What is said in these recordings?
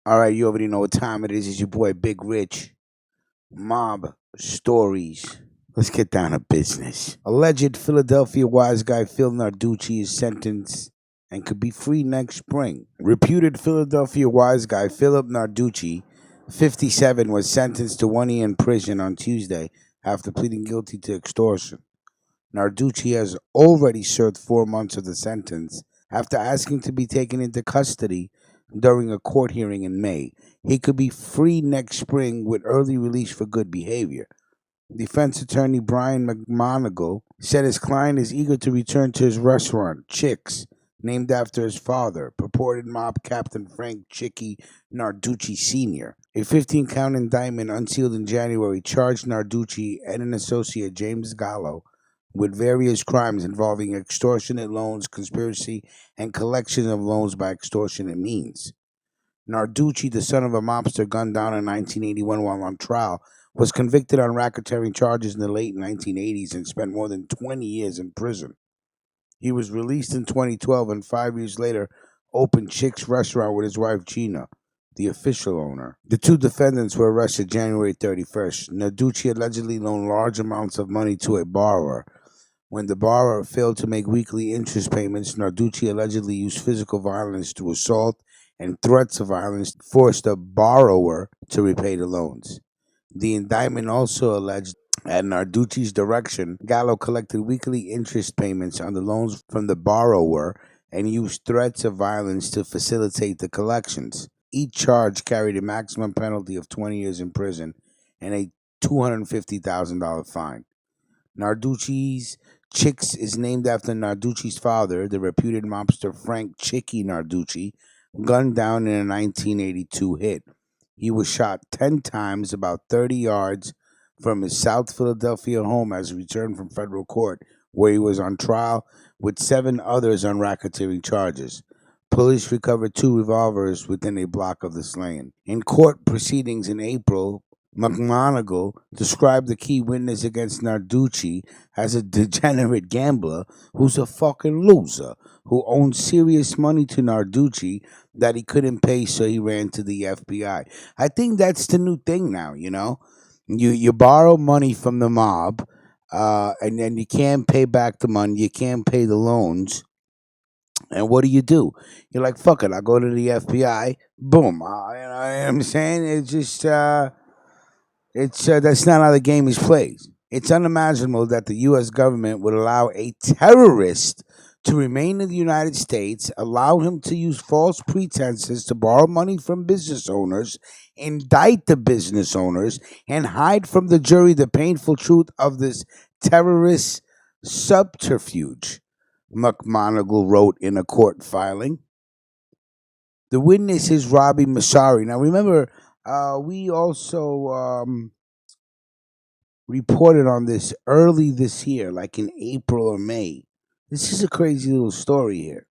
All right, you already know what time it is. It's your boy Big Rich. Mob stories. Let's get down to business. Alleged Philadelphia wise guy Phil Narducci is sentenced and could be free next spring. Reputed Philadelphia wise guy Philip Narducci, 57, was sentenced to 1 year in prison on Tuesday after pleading guilty to extortion. Narducci has already served 4 months of the sentence after asking to be taken into custody during a court hearing in May. He could be free next spring with early release for good behavior. Defense attorney Brian McMonigal said his client is eager to return to his restaurant, Chick's, named after his father, purported mob captain Frank Chicky Narducci Sr. A 15-count indictment unsealed in January charged Narducci and an associate, James Gallo, with various crimes involving extortionate loans, conspiracy, and collection of loans by extortionate means. Narducci, the son of a mobster gunned down in 1981 while on trial, was convicted on racketeering charges in the late 1980s and spent more than 20 years in prison. He was released in 2012 and 5 years later opened Chick's restaurant with his wife Gina, the official owner. The two defendants were arrested January 31st. Narducci allegedly loaned large amounts of money to a borrower. When the borrower failed to make weekly interest payments, Narducci allegedly used physical violence through assault and threats of violence to force the borrower to repay the loans. The indictment also alleged at Narducci's direction, Gallo collected weekly interest payments on the loans from the borrower and used threats of violence to facilitate the collections. Each charge carried a maximum penalty of 20 years in prison and a $250,000 fine. Narducci's Chick's is named after Narducci's father, the reputed mobster Frank Chicky Narducci, gunned down in a 1982 hit. He was shot 10 times, about 30 yards from his South Philadelphia home as he returned from federal court, where he was on trial with 7 others on racketeering charges. Police recovered 2 revolvers within a block of the slain. In court proceedings in April, McMonigal described the key witness against Narducci as a degenerate gambler who's a fucking loser who owed serious money to Narducci that he couldn't pay, so he ran to the FBI. I think that's the new thing now, you know? You borrow money from the mob, and then you can't pay back the money, you can't pay the loans. And what do? You're like, fuck it, I'll go to the FBI. Boom. You know what I'm saying? It's that's not how the game is played. It's unimaginable that the U.S. government would allow a terrorist to remain in the United States, allow him to use false pretenses to borrow money from business owners, indict the business owners, and hide from the jury the painful truth of this terrorist subterfuge, McMonigal wrote in a court filing. The witness is Robbie Masari. Now, remember, we also reported on this early this year, like in April or May. This is a crazy little story here.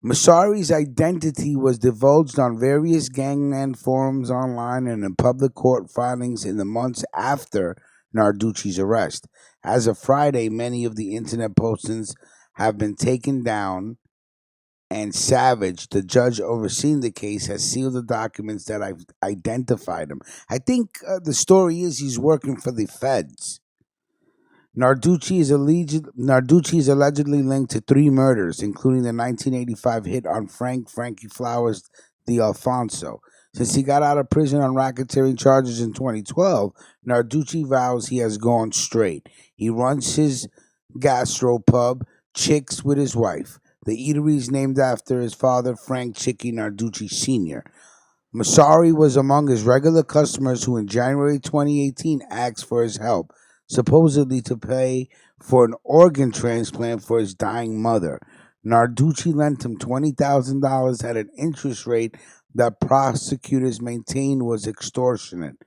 Masari's identity was divulged on various gangland forums online and in public court filings in the months after Narducci's arrest. As of Friday, many of the internet postings have been taken down, and Savage, the judge overseeing the case, has sealed the documents that I've identified him. I think the story is he's working for the feds. Narducci is allegedly linked to 3 murders, including the 1985 hit on Frankie Flowers the Alfonso. Since he got out of prison on racketeering charges in 2012, Narducci vows he has gone straight. He runs his gastropub, Chicks, with his wife. The eatery is named after his father, Frank Chicky Narducci Sr. Masari was among his regular customers who in January 2018 asked for his help, supposedly to pay for an organ transplant for his dying mother. Narducci lent him $20,000 at an interest rate that prosecutors maintained was extortionate.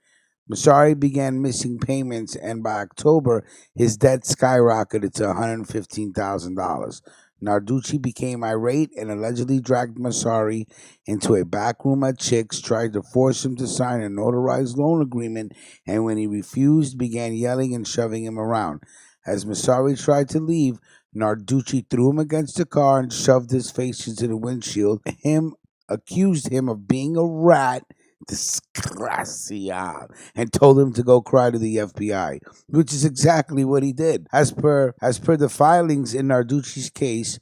Masari began missing payments, and by October, his debt skyrocketed to $115,000. Narducci became irate and allegedly dragged Masari into a back room at Chick's, tried to force him to sign a notarized loan agreement, and when he refused, began yelling and shoving him around. As Masari tried to leave, Narducci threw him against the car and shoved his face into the windshield, him accused him of being a rat, disgracia, and told him to go cry to the FBI, which is exactly what he did. As per the filings in Narducci's case,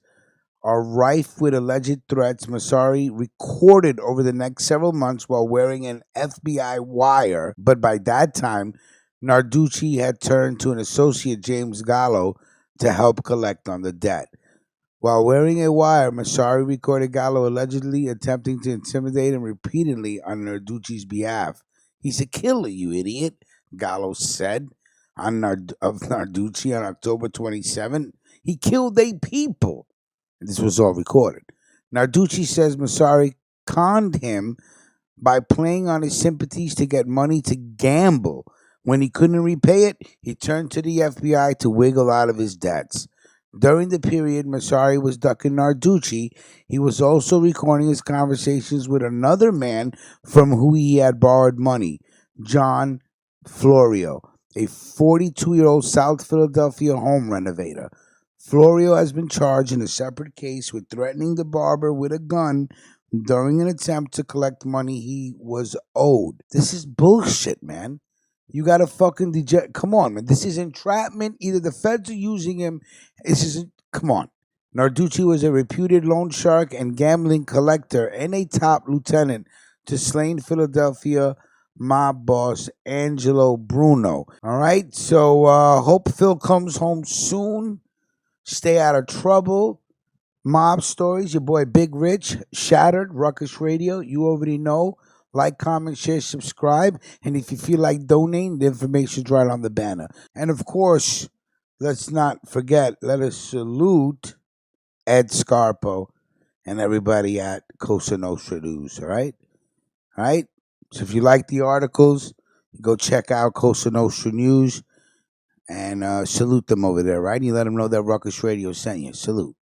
are rife with alleged threats Masari recorded over the next several months while wearing an FBI wire. But by that time, Narducci had turned to an associate, James Gallo, to help collect on the debt. While wearing a wire, Masari recorded Gallo allegedly attempting to intimidate him repeatedly on Narducci's behalf. "He's a killer, you idiot," Gallo said of Narducci on October 27. "He killed 8 people." This was all recorded. Narducci says Masari conned him by playing on his sympathies to get money to gamble. When he couldn't repay it, he turned to the FBI to wiggle out of his debts. During the period Masari was ducking Narducci, he was also recording his conversations with another man from who he had borrowed money, John Florio, a 42-year-old South Philadelphia home renovator. Florio has been charged in a separate case with threatening the barber with a gun during an attempt to collect money he was owed. This is bullshit, man. You gotta fucking come on, man. This is entrapment. Either the feds are using him. Come on. Narducci was a reputed loan shark and gambling collector and a top lieutenant to slain Philadelphia mob boss Angelo Bruno. All right, so hope Phil comes home soon. Stay out of trouble. Mob Stories, your boy Big Rich, Shattered, Ruckus Radio. You already know. Like, comment, share, subscribe. And if you feel like donating, the information's right on the banner. And of course, let's not forget, let us salute Ed Scarpo and everybody at Cosa Nostra News, all right? All right? So if you like the articles, go check out Cosa Nostra News and salute them over there, right? You let them know that Ruckus Radio sent you. Salute.